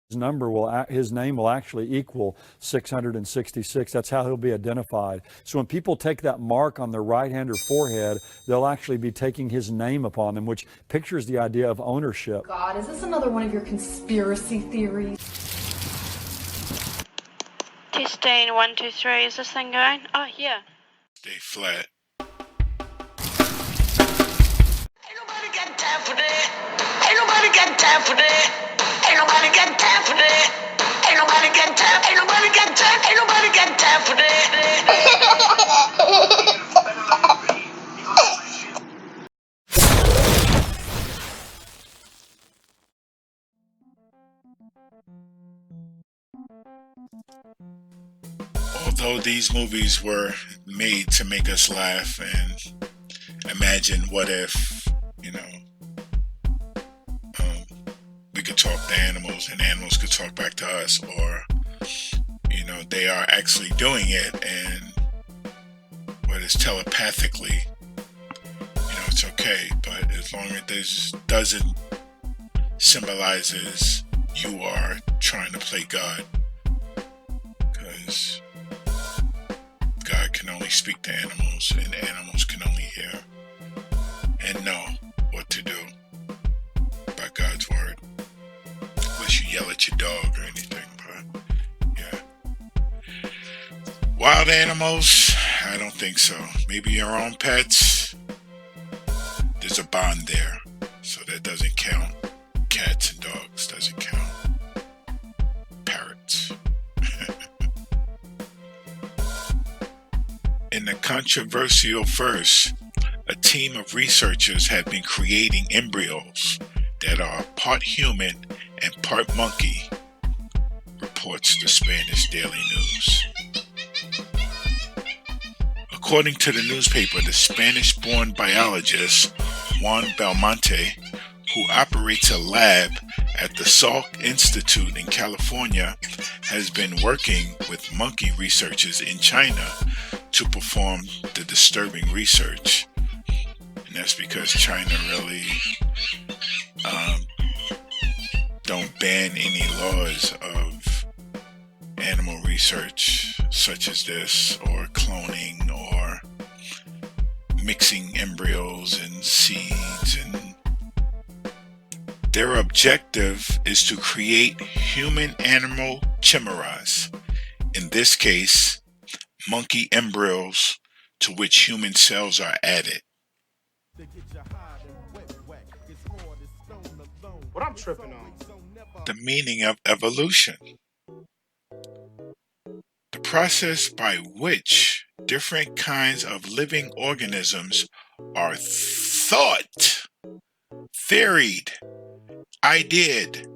his name will actually equal 666. That's how he'll be identified. So when people take that mark on their right hand or forehead, they'll actually be taking his name upon them, which pictures the idea of ownership. God, is this another one of your conspiracy theories? Testing 1, 2, 3. Is this thing going? Oh yeah. Stay flat. Ain't nobody got time for that. Ain't nobody got time for that. Ain't nobody got time for that. Ain't nobody got time. Ain't nobody got time. Ain't nobody got time for that. Although these movies were made to make us laugh and imagine what if, we could talk to animals and animals could talk back to us, or, they are actually doing it, and what is telepathically, it's okay. But as long as this doesn't symbolizes you are trying to play God, because God can only speak to animals, and animals can only hear and know what to do by God's word. Unless you yell at your dog or anything, but yeah. Wild animals, I don't think so. Maybe your own pets, there's a bond there, so that doesn't count. Cats and dogs doesn't count. Parrots. In the controversial verse, a team of researchers have been creating embryos that are part human and part monkey, reports the Spanish Daily News. According to the newspaper, the Spanish-born biologist Juan Belmonte, who operates a lab at the Salk Institute in California, has been working with monkey researchers in China to perform the disturbing research. And that's because China really don't ban any laws of animal research such as this, or cloning, or mixing embryos and seeds. And their objective is to create human-animal chimeras, in this case, monkey embryos to which human cells are added. What I'm tripping on? The meaning of evolution. The process by which different kinds of living organisms are thought, theoried, ideaed,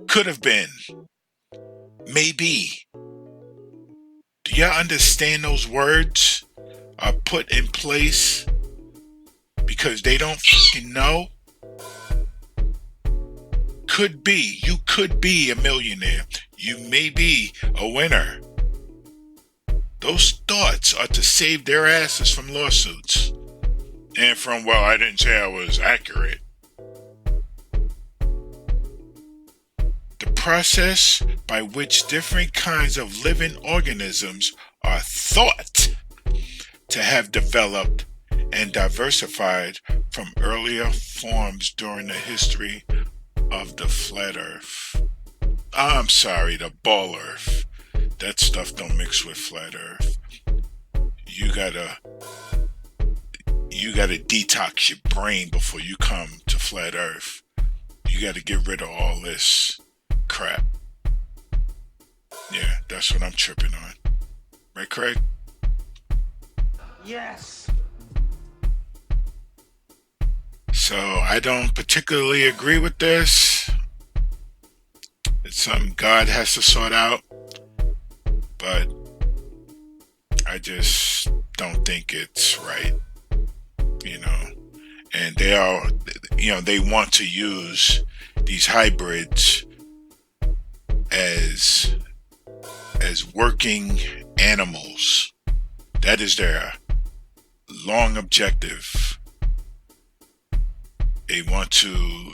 could have been, maybe. Do y'all understand those words are put in place because they don't fucking know? Could be. You could be a millionaire. You may be a winner. Those thoughts are to save their asses from lawsuits. And from, well, I didn't say I was accurate. The process by which different kinds of living organisms are thought to have developed and diversified from earlier forms during the history of the flat earth. I'm sorry, the ball earth. That stuff don't mix with flat earth. You gotta detox your brain before you come to flat earth. You gotta get rid of all this crap. Yeah, that's what I'm tripping on. Right, Craig? Yes. So I don't particularly agree with this. It's something God has to sort out. But I just don't think it's right. And they are, they want to use these hybrids as working animals. That is their long objective. They want to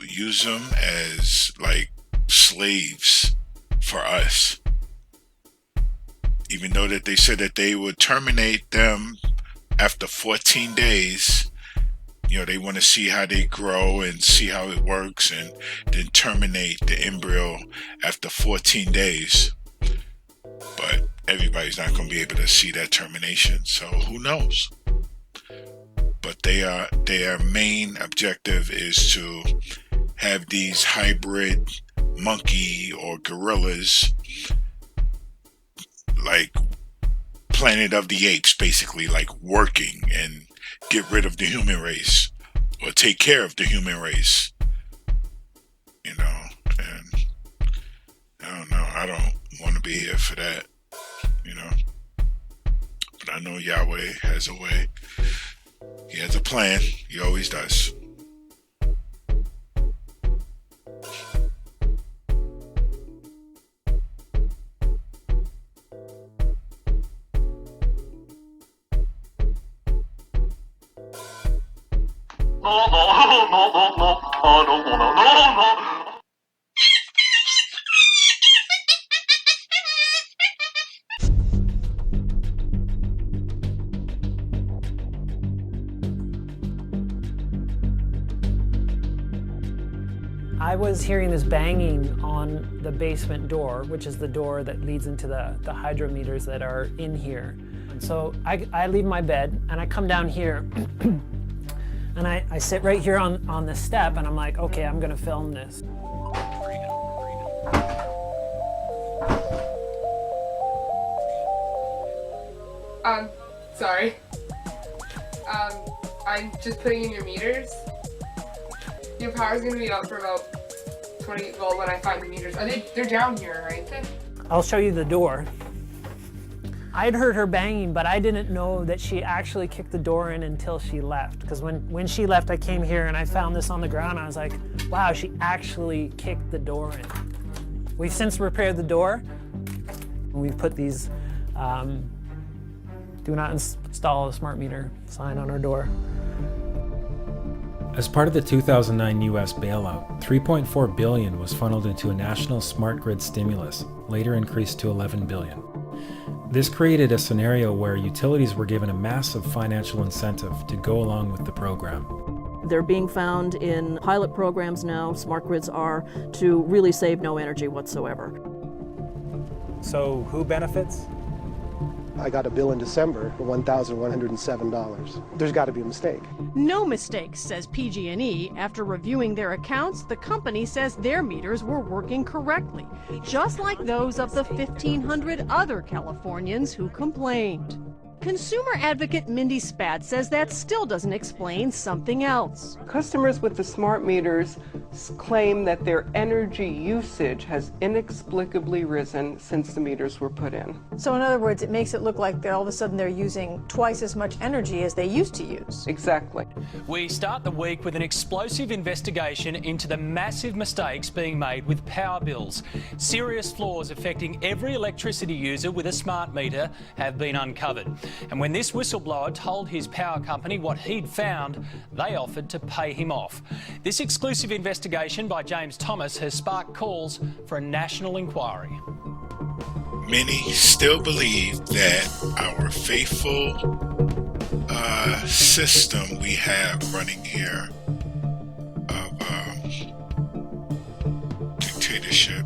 use them as like slaves for us. Even though that they said that they would terminate them after 14 days, they want to see how they grow and see how it works, and then terminate the embryo after 14 days. But everybody's not going to be able to see that termination, so who knows? But their main objective is to have these hybrid monkey or gorillas, like Planet of the Apes, basically, like working and get rid of the human race or take care of the human race, and I don't know, I don't want to be here for that, but I know Yahweh has a way. He has a plan. He always does. I was hearing this banging on the basement door, which is the door that leads into the hydrometers that are in here. And so I leave my bed and I come down here and I sit right here on the step, and I'm like, okay, I'm gonna film this. Sorry. I'm just putting in your meters. Your power's gonna be up for about 20, well, when I find the meters. They're down here, right? I'll show you the door. I'd heard her banging, but I didn't know that she actually kicked the door in until she left. Because when she left, I came here and I found this on the ground. I was like, wow, she actually kicked the door in. We've since repaired the door. We've put these do not install a smart meter sign on our door. As part of the 2009 US bailout, $3.4 billion was funneled into a national smart grid stimulus, later increased to $11 billion. This created a scenario where utilities were given a massive financial incentive to go along with the program. They're being found in pilot programs now, smart grids are, to really save no energy whatsoever. So who benefits? I got a bill in December for $1,107. There's got to be a mistake. No mistake, says PG&E. After reviewing their accounts, the company says their meters were working correctly, just like those of the 1,500 other Californians who complained. Consumer advocate Mindy Spat says that still doesn't explain something else. Customers with the smart meters claim that their energy usage has inexplicably risen since the meters were put in. So in other words, it makes it look like all of a sudden they're using twice as much energy as they used to use. Exactly. We start the week with an explosive investigation into the massive mistakes being made with power bills. Serious flaws affecting every electricity user with a smart meter have been uncovered. And when this whistleblower told his power company what he'd found, they offered to pay him off. This exclusive investigation by James Thomas has sparked calls for a national inquiry. Many still believe that our faithful system we have running here of dictatorship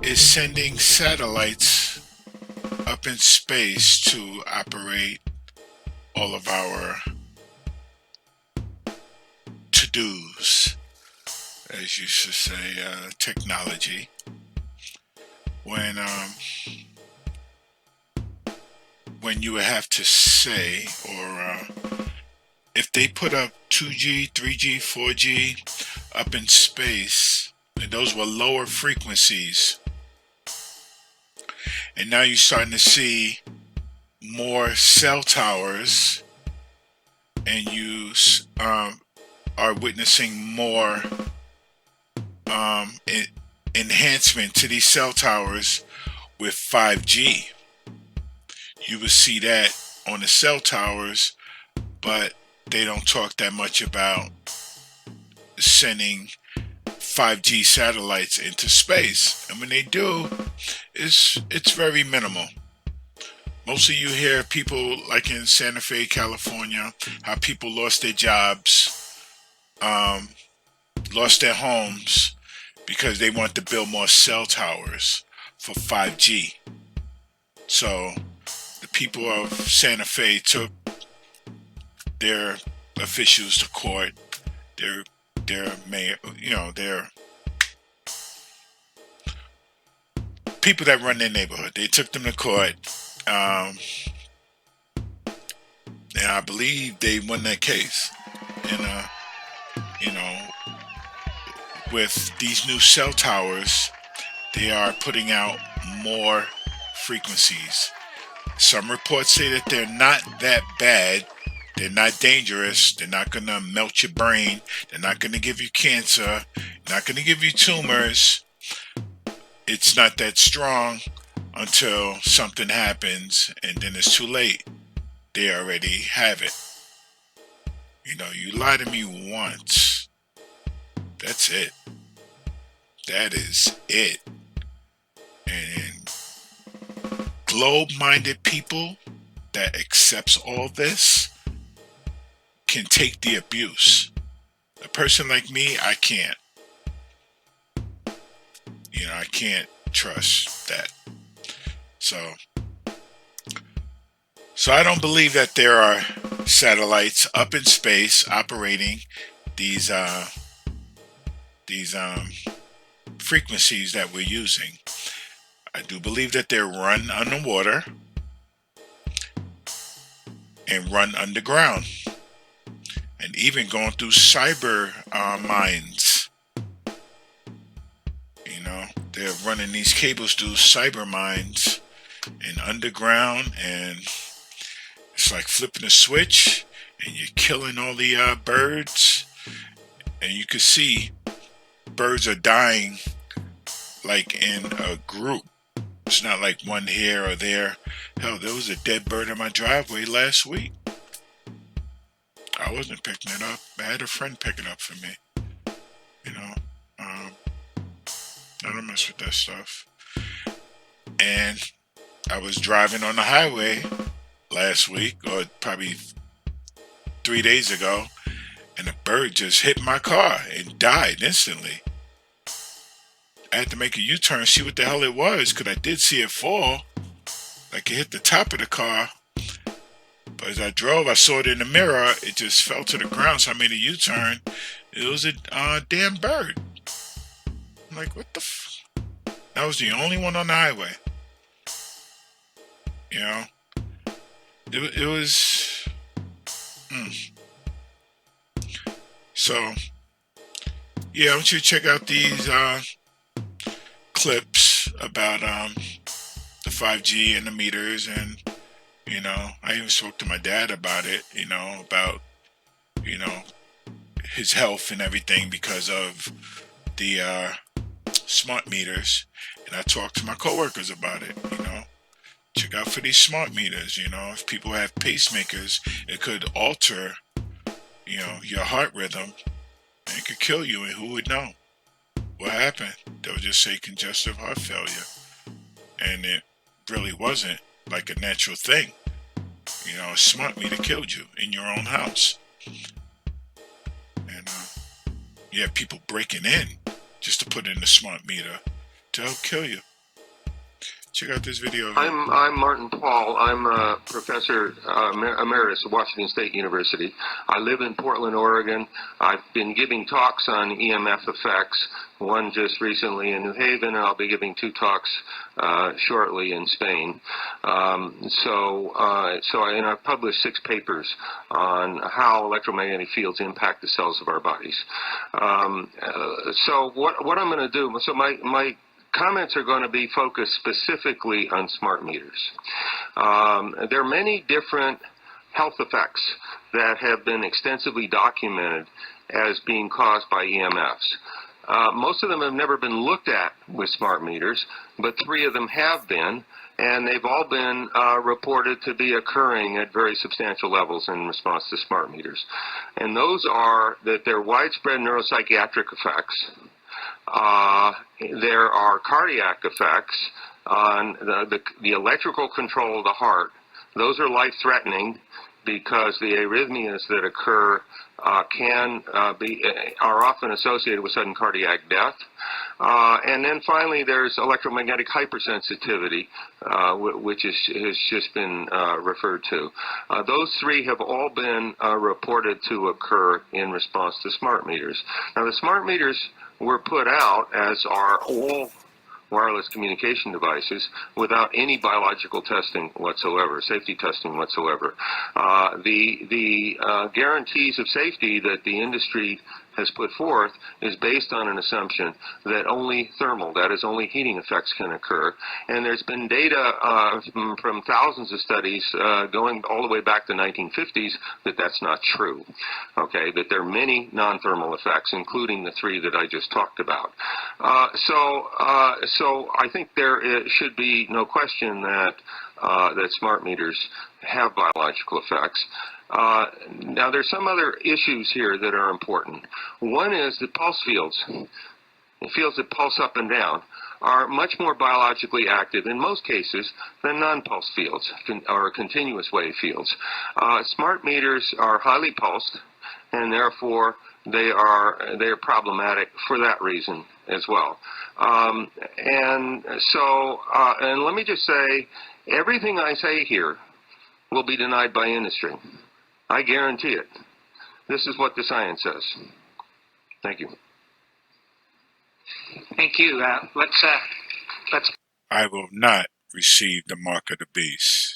is sending satellites up in space to operate all of our to-dos, as you should say, technology. When you would have to say, or if they put up 2G, 3G, 4G up in space, and those were lower frequencies, and now you're starting to see more cell towers, and you are witnessing more enhancement to these cell towers with 5G. You will see that on the cell towers, but they don't talk that much about sending 5G satellites into space. And when they do, it's very minimal. Mostly you hear people like in Santa Fe, California, how people lost their jobs, lost their homes because they want to build more cell towers for 5G. So the people of Santa Fe took their officials to court, their mayor, their people that run their neighborhood. They took them to court. And I believe they won that case. And, with these new cell towers, they are putting out more frequencies. Some reports say that they're not that bad. They're not dangerous. They're not going to melt your brain. They're not going to give you cancer. Not going to give you tumors. It's not that strong until something happens, and then it's too late. They already have it. You lie to me once. That's it. That is it. And globe-minded people that accepts all this can take the abuse. A person like me, I can't. I can't trust that. So I don't believe that there are satellites up in space operating these frequencies that we're using. I do believe that they're run underwater and run underground, and even going through cyber mines. They're running these cables through cyber mines and underground, and it's like flipping a switch, and you're killing all the birds, and you can see birds are dying like in a group. It's not like one here or there. Hell, there was a dead bird in my driveway last week. I wasn't picking it up. I had a friend pick it up for me. I don't mess with that stuff. And I was driving on the highway last week, or probably 3 days ago, and a bird just hit my car and died instantly. I had to make a U-turn, see what the hell it was, because I did see it fall. Like it hit the top of the car. But as I drove, I saw it in the mirror. It just fell to the ground, so I made a U-turn. It was a damn bird. I'm like, what the f... That was the only one on the highway. It was... So, yeah, I want you to check out these clips about the 5G and the meters, and I even spoke to my dad about it, about his health and everything because of the smart meters, and I talked to my coworkers about it. Check out for these smart meters. If people have pacemakers, it could alter your heart rhythm, and it could kill you, and who would know what happened? They'll just say congestive heart failure, and it really wasn't like a natural thing. A smart meter killed you in your own house. And you have people breaking in just to put in the smart meter to help kill you. Check out this video. I'm Martin Paul. I'm a professor emeritus at Washington State University. I live in Portland, Oregon. I've been giving talks on EMF effects, one just recently in New Haven, and I'll be giving 2 talks shortly in Spain. And I've published 6 papers on how electromagnetic fields impact the cells of our bodies. So what I'm going to do, so my comments are going to be focused specifically on smart meters. There are many different health effects that have been extensively documented as being caused by EMFs. Most of them have never been looked at with smart meters, but 3 of them have been, and they've all been reported to be occurring at very substantial levels in response to smart meters. And those are that they're widespread neuropsychiatric effects, There are cardiac effects on the electrical control of the heart. Those are life-threatening because the arrhythmias that occur are often associated with sudden cardiac death. And then finally, there's electromagnetic hypersensitivity, which has just been referred to. Those three have all been reported to occur in response to smart meters. Now, the smart meters were put out, as are all wireless communication devices, without any biological testing whatsoever, safety testing whatsoever. The guarantees of safety that the industry has put forth is based on an assumption that only thermal, that is, only heating effects can occur. And there's been data from thousands of studies going all the way back to the 1950s that that's not true, okay, that there are many non-thermal effects, including the three that I just talked about. So I think there should be no question that smart meters have biological effects. Now, there's some other issues here that are important. One is that pulse fields, fields that pulse up and down, are much more biologically active in most cases than non-pulse fields or continuous wave fields. Smart meters are highly pulsed, and therefore they are problematic for that reason as well. And let me just say, everything I say here will be denied by industry. I guarantee it. This is what the science says. Thank you. Thank you. Let's. I will not receive the mark of the beast.